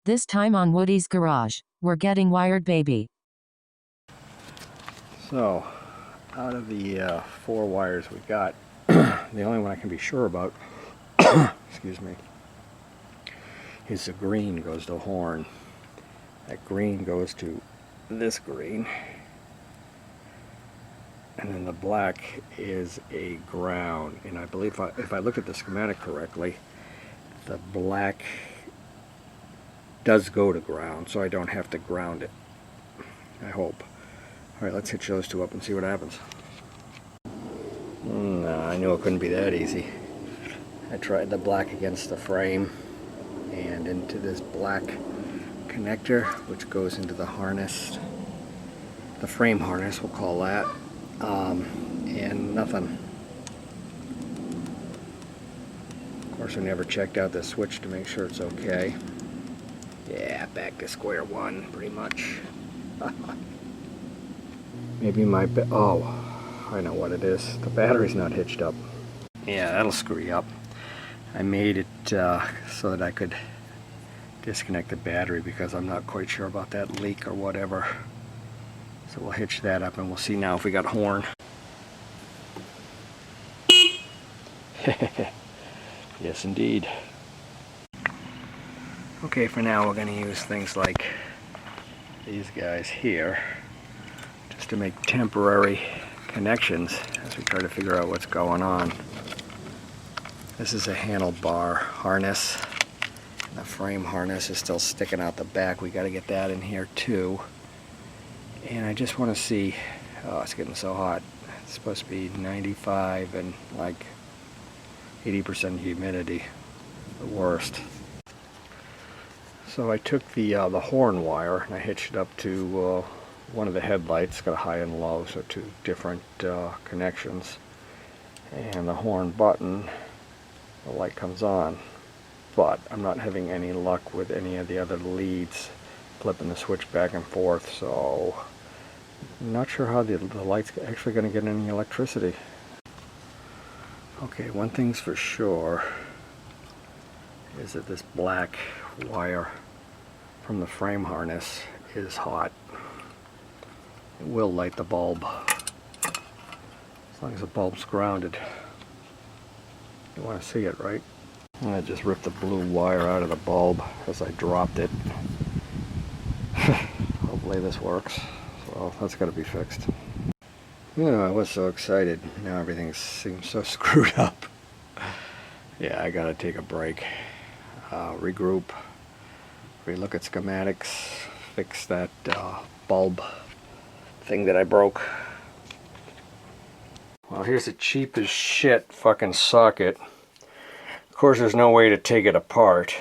This time on Woody's Garage, we're getting wired, baby. So, out of the 4 wires we got, the only one I can be sure about, excuse me, is the green goes to horn. That green goes to this green. And then the black is a ground. And I believe if I look at the schematic correctly, the black does go to ground, so I don't have to ground it. I hope. Alright, let's hitch those 2 up and see what happens. I knew it couldn't be that easy. I tried the black against the frame and into this black connector, which goes into the harness, the frame harness, we'll call that, and nothing. Of course, I never checked out the switch to make sure it's okay. Yeah, back to square one, pretty much. Maybe my oh, I know what it is. The battery's not hitched up. Yeah, that'll screw you up. I made it so that I could disconnect the battery because I'm not quite sure about that leak or whatever. So we'll hitch that up and we'll see now if we got horn. Yes, indeed. Okay, for now we're going to use things like these guys here just to make temporary connections as we try to figure out what's going on. This is a handlebar harness. The frame harness is still sticking out the back. We got to get that in here too. And I just want to see, oh, it's getting so hot. It's supposed to be 95 and like 80% humidity, the worst. So I took the horn wire and I hitched it up to one of the headlights. It's got a high and low, so 2 different connections. And the horn button, the light comes on. But I'm not having any luck with any of the other leads flipping the switch back and forth, so I'm not sure how the light's actually going to get any electricity. Okay, one thing's for sure is that this black wire from the frame harness is hot. It will light the bulb as long as the bulb's grounded. You want to see it, right? And I just ripped the blue wire out of the bulb as I dropped it. Hopefully this works. So that's got to be fixed. You know, I was so excited. Now everything seems so screwed up. Yeah, I gotta take a break. Regroup. Relook at schematics. Fix that bulb thing that I broke. Well, here's a cheap as shit fucking socket. Of course, there's no way to take it apart.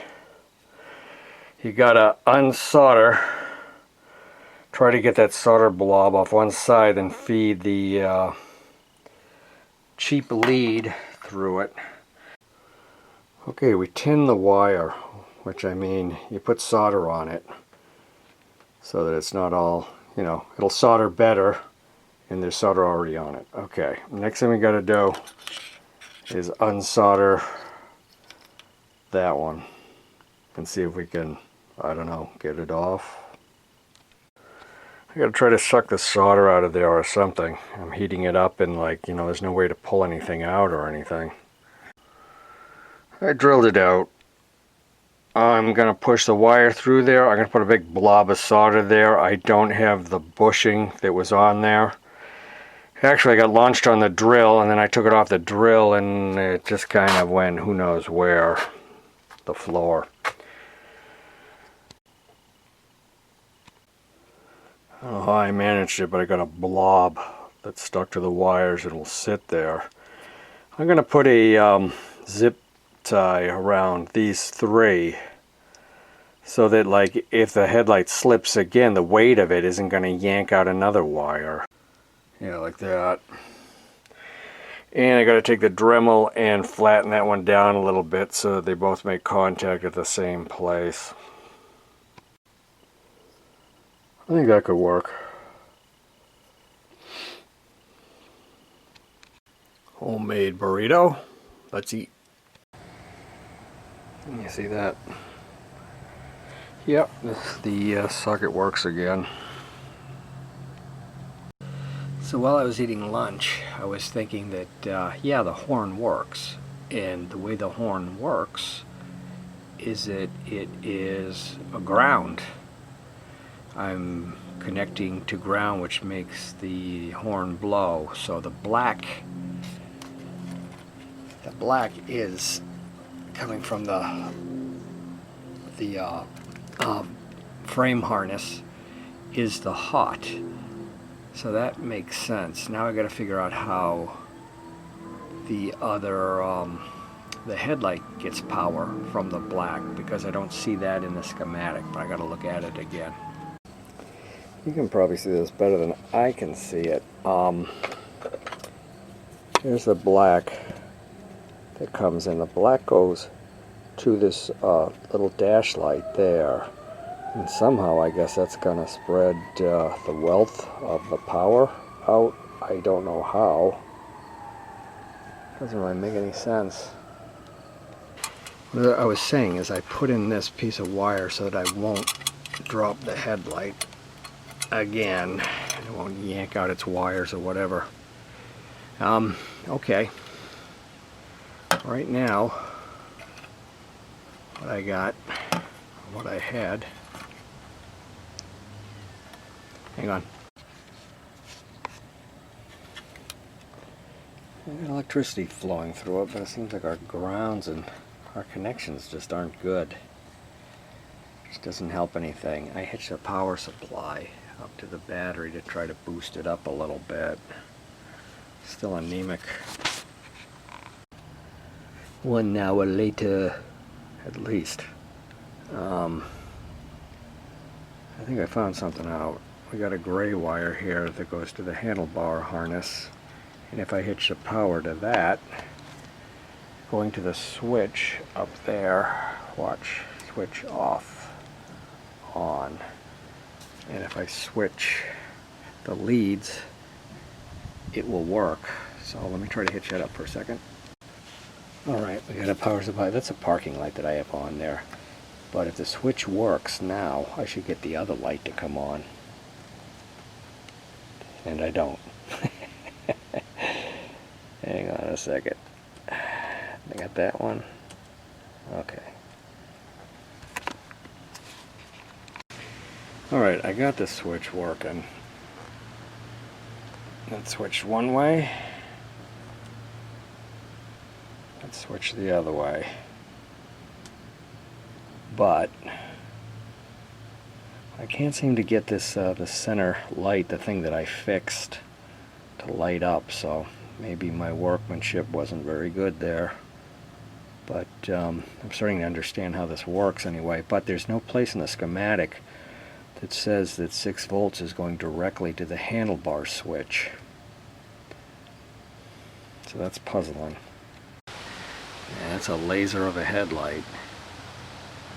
You gotta unsolder. Try to get that solder blob off one side and feed the cheap lead through it. Okay, we tin the wire, which I mean, you put solder on it so that it's not all, you know, it'll solder better and there's solder already on it. Okay, next thing we gotta do is unsolder that one and see if we can, I don't know, get it off. I gotta try to suck the solder out of there or something. I'm heating it up and, like, you know, there's no way to pull anything out or anything. I drilled it out. I'm gonna push the wire through there. I'm gonna put a big blob of solder there. I don't have the bushing that was on there. Actually, I got launched on the drill and then I took it off the drill and it just kind of went who knows where. The floor. I don't know how I managed it, but I got a blob that's stuck to the wires. It'll sit there. I'm going to put a zip tie around these 3 so that, like, if the headlight slips again, the weight of it isn't going to yank out another wire. Yeah, like that. And I got to take the Dremel and flatten that one down a little bit so that they both make contact at the same place. I think that could work. Homemade burrito. Let's eat. You see that? Yep, the socket works again. So while I was eating lunch, I was thinking that, yeah, the horn works. And the way the horn works is that it is a ground. I'm connecting to ground, which makes the horn blow. So the black is coming from the frame harness is the hot. So that makes sense. Now I got to figure out how the other the headlight gets power from the black, because I don't see that in the schematic, but I got to look at it again. You can probably see this better than I can see it. Here's the black that comes in. The black goes to this little dash light there, and somehow I guess that's gonna spread the wealth of the power out. I don't know how. Doesn't really make any sense. What I was saying is I put in this piece of wire so that I won't drop the headlight again. It won't yank out its wires or whatever. Okay. Right now, what I got, what I had. Hang on. Electricity flowing through it, but it seems like our grounds and our connections just aren't good. Just doesn't help anything. I hitched a power supply up to the battery to try to boost it up a little bit. Still anemic. 1 hour later, at least. I think I found something out. We got a gray wire here that goes to the handlebar harness, and if I hitch the power to that, going to the switch up there, watch, switch off, on, and if I switch the leads, it will work. So let me try to hitch that up for a second. Alright, we got a power supply. That's a parking light that I have on there. But if the switch works now, I should get the other light to come on. And I don't. Hang on a second. I got that one. Okay. Alright, I got the switch working. Let's switch one way. Let's switch the other way. But I can't seem to get this the center light, the thing that I fixed, to light up, so maybe my workmanship wasn't very good there. But I'm starting to understand how this works anyway. But there's no place in the schematic that says that 6 volts is going directly to the handlebar switch. So that's puzzling. Yeah, that's a laser of a headlight.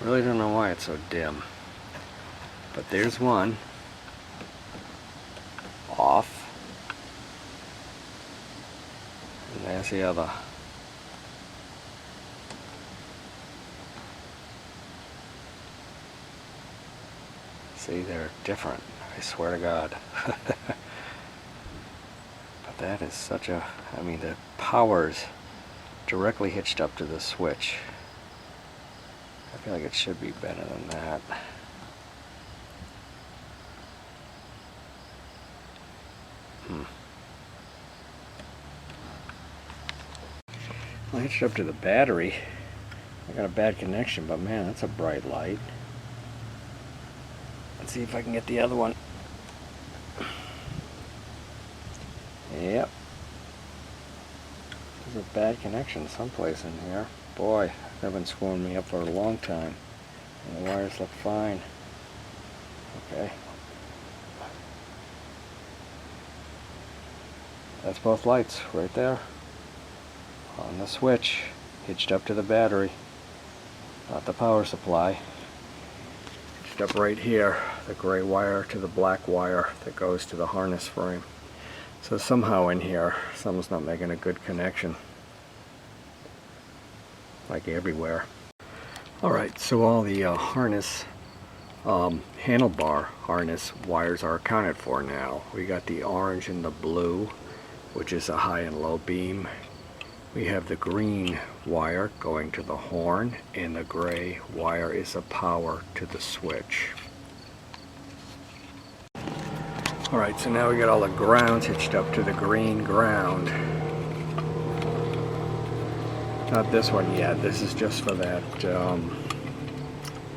I really don't know why it's so dim. But there's one. Off. And there's the other. See, they're different. I swear to God. But that is such a... I mean, the power's directly hitched up to the switch. I feel like it should be better than that. I hitched up to the battery. I got a bad connection, but man, that's a bright light. Let's see if I can get the other one. Yep. There's a bad connection someplace in here. Boy, they've been screwing me up for a long time. And the wires look fine. Okay. That's both lights right there. On the switch, hitched up to the battery. Not the power supply. Hitched up right here, the gray wire to the black wire that goes to the harness frame. So somehow in here, something's not making a good connection. Like everywhere. Alright, so all the harness handlebar harness wires are accounted for now. We got the orange and the blue, which is a high and low beam. We have the green wire going to the horn, and the gray wire is a power to the switch. Alright, so now we got all the grounds hitched up to the green ground. Not this one yet. This is just for that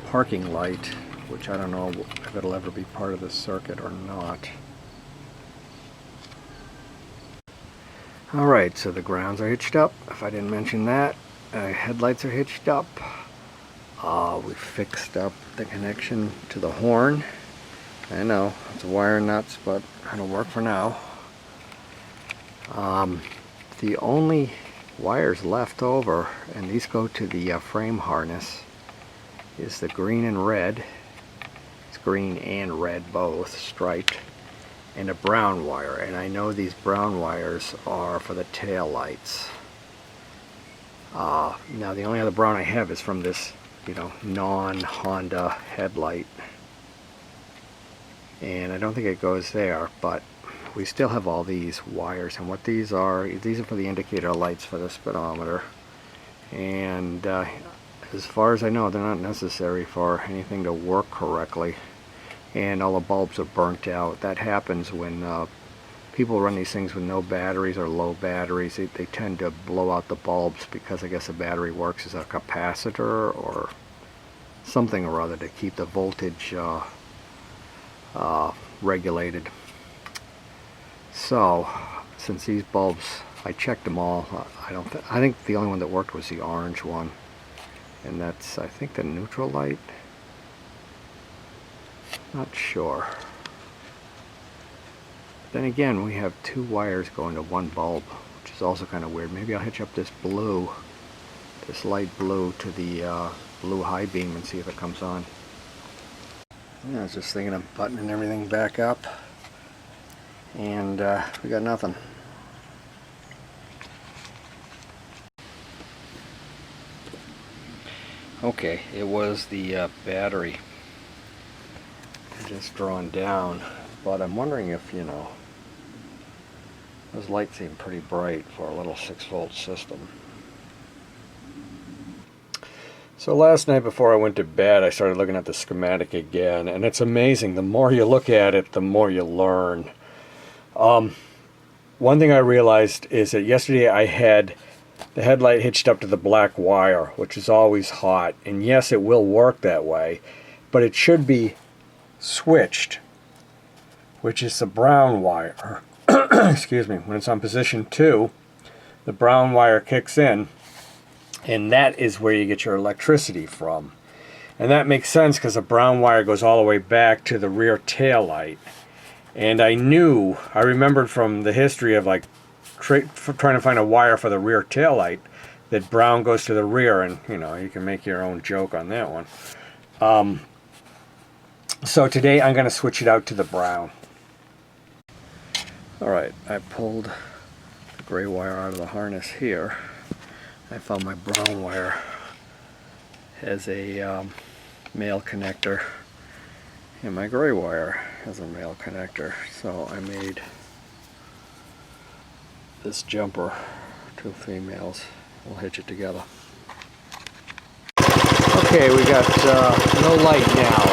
parking light, which I don't know if it'll ever be part of the circuit or not. Alright, so the grounds are hitched up, if I didn't mention that. Headlights are hitched up. We fixed up the connection to the horn. I know, it's wire nuts, but it'll work for now. The only wires left over, and these go to the frame harness, is the green and red. It's green and red both, striped. And a brown wire, and I know these brown wires are for the tail lights. Now the only other brown I have is from this, non-Honda headlight, and I don't think it goes there, but we still have all these wires, and what these are for the indicator lights for the speedometer, and as far as I know, they're not necessary for anything to work correctly. And all the bulbs are burnt out. That happens when people run these things with no batteries or low batteries. They tend to blow out the bulbs because I guess the battery works as a capacitor or something or other to keep the voltage regulated. So since these bulbs, I checked them all. I think the only one that worked was the orange one, and that's, I think, the neutral light. Not sure. Then again, we have two wires going to one bulb, which is also kind of weird. Maybe I'll hitch up this blue, this light blue, to the blue high beam and see if it comes on. Yeah, I was just thinking of buttoning everything back up, and we got nothing. Okay, it was the battery just drawn down, but I'm wondering if, those lights seem pretty bright for a little 6-volt system. So last night before I went to bed, I started looking at the schematic again, and it's amazing. The more you look at it, the more you learn. One thing I realized is that yesterday I had the headlight hitched up to the black wire, which is always hot, and yes, it will work that way, but it should be switched, which is the brown wire. Excuse me. When it's on position 2, the brown wire kicks in, and that is where you get your electricity from. And that makes sense because the brown wire goes all the way back to the rear tail light. And I remembered from the history of trying to find a wire for the rear tail light that brown goes to the rear, and you can make your own joke on that one. So today I'm going to switch it out to the brown. Alright, I pulled the gray wire out of the harness here. I found my brown wire has a male connector, and my gray wire has a male connector. So I made this jumper, 2 females. We'll hitch it together. Okay, we got no light now.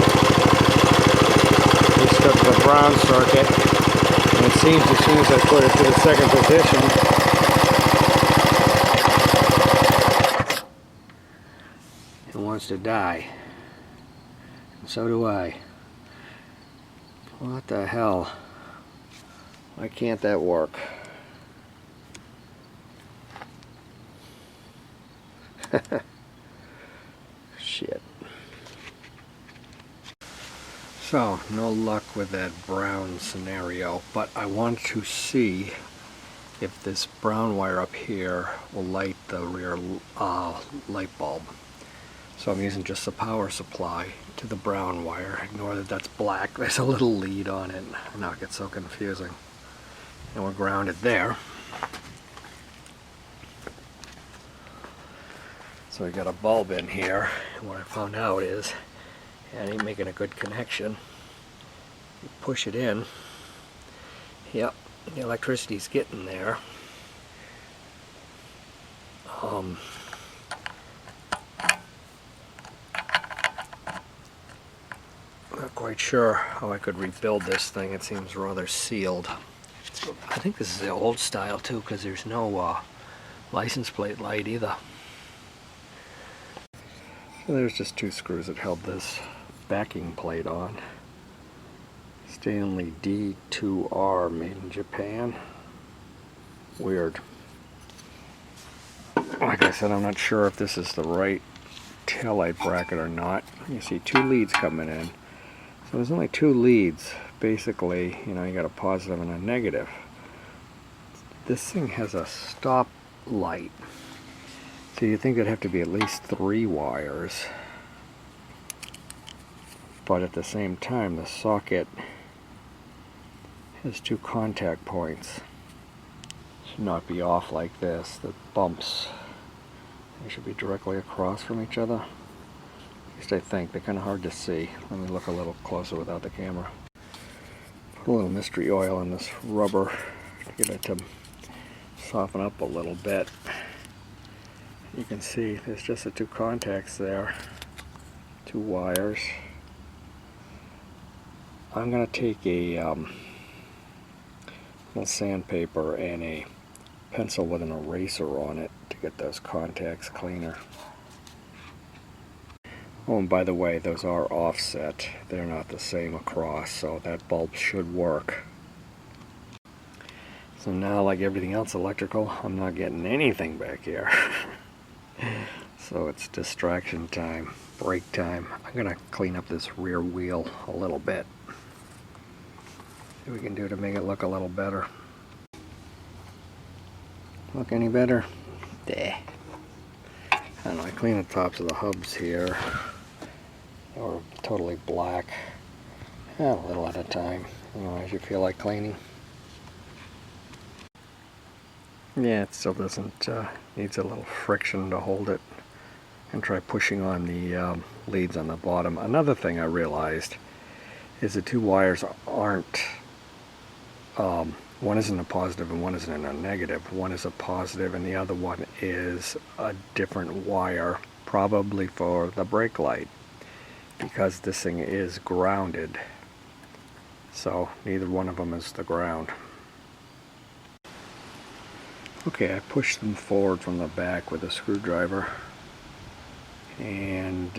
Up the brown circuit, and it seems as soon as I put it to the second position, it wants to die, and so do I. What the hell? Why can't that work? Shit. So, no luck with that brown scenario, but I want to see if this brown wire up here will light the rear light bulb. So I'm using just the power supply to the brown wire. Ignore that that's black. There's a little lead on it. Now it gets so confusing. And we're grounded there. So we got a bulb in here, and what I found out is and ain't making a good connection. You push it in. Yep, the electricity's getting there. Not quite sure how I could rebuild this thing. It seems rather sealed. I think this is the old style too, because there's no license plate light either. So there's just 2 screws that held this backing plate on. Stanley D2R, made in Japan. Weird. Like I said, I'm not sure if this is the right taillight bracket or not. You see 2 leads coming in. So there's only 2 leads. Basically, you know, you got a positive and a negative. This thing has a stop light. So you think there'd have to be at least 3 wires. But at the same time, the socket has 2 contact points. Should not be off like this. The bumps, they should be directly across from each other. At least I think. They're kind of hard to see. Let me look a little closer without the camera. Put a little mystery oil in this rubber to get it to soften up a little bit. You can see there's just the 2 contacts there. 2 wires. I'm going to take a little sandpaper and a pencil with an eraser on it to get those contacts cleaner. Oh, and by the way, those are offset. They're not the same across, so that bulb should work. So now, like everything else electrical, I'm not getting anything back here. So it's distraction time, break time. I'm going to clean up this rear wheel a little bit. See what we can do to make it look a little better. Look any better? There. I don't know, I clean the tops of the hubs here. They were totally black. A little at a time, you know, as you feel like cleaning. Yeah, it still doesn't, needs a little friction to hold it. And try pushing on the leads on the bottom. Another thing I realized is the 2 wires aren't, one isn't a positive and one isn't a negative. One is a positive and the other one is a different wire, probably for the brake light, because this thing is grounded. So neither one of them is the ground. Okay, I pushed them forward from the back with a screwdriver. And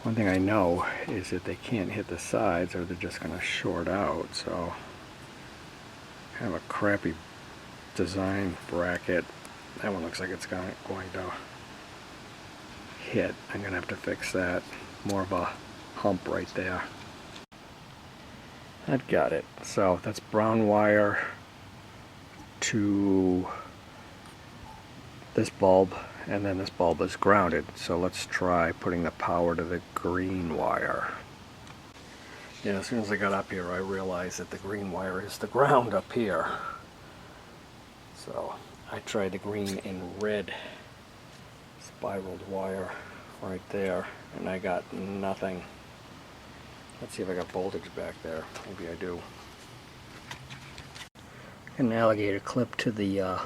one thing I know is that they can't hit the sides or they're just going to short out. So kind of a crappy design bracket. That one looks like it's going to hit. I'm going to have to fix that. More of a hump right there. That got it. So that's brown wire to this bulb, and then this bulb is grounded. So let's try putting the power to the green wire. Yeah, as soon as I got up here I realized that the green wire is the ground up here. So I tried the green and red spiraled wire right there and I got nothing. Let's see if I got voltage back there. Maybe I do. An alligator clip to the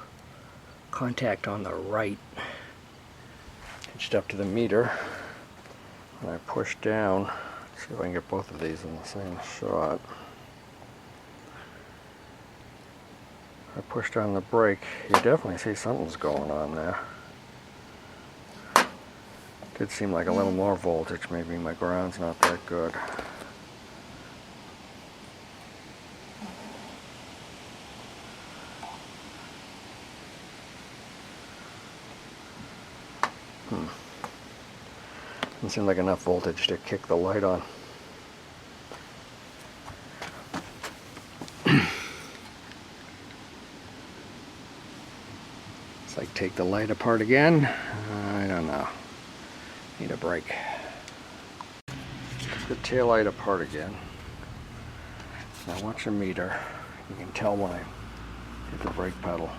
contact on the right, hitched up to the meter, and I push down. See if I can get both of these in the same shot. I push down the brake. You definitely see something's going on there. Did seem like a little more voltage. Maybe my ground's not that good. Doesn't seem like enough voltage to kick the light on. It's like take the light apart again. I don't know. Need a break. Took the tail light apart again. Now watch the meter. You can tell when I hit the brake pedal.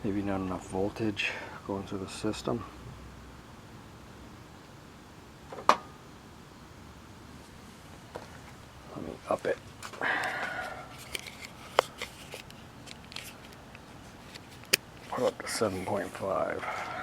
Maybe not enough voltage going through the system. Let me up it. Put up to 7.5.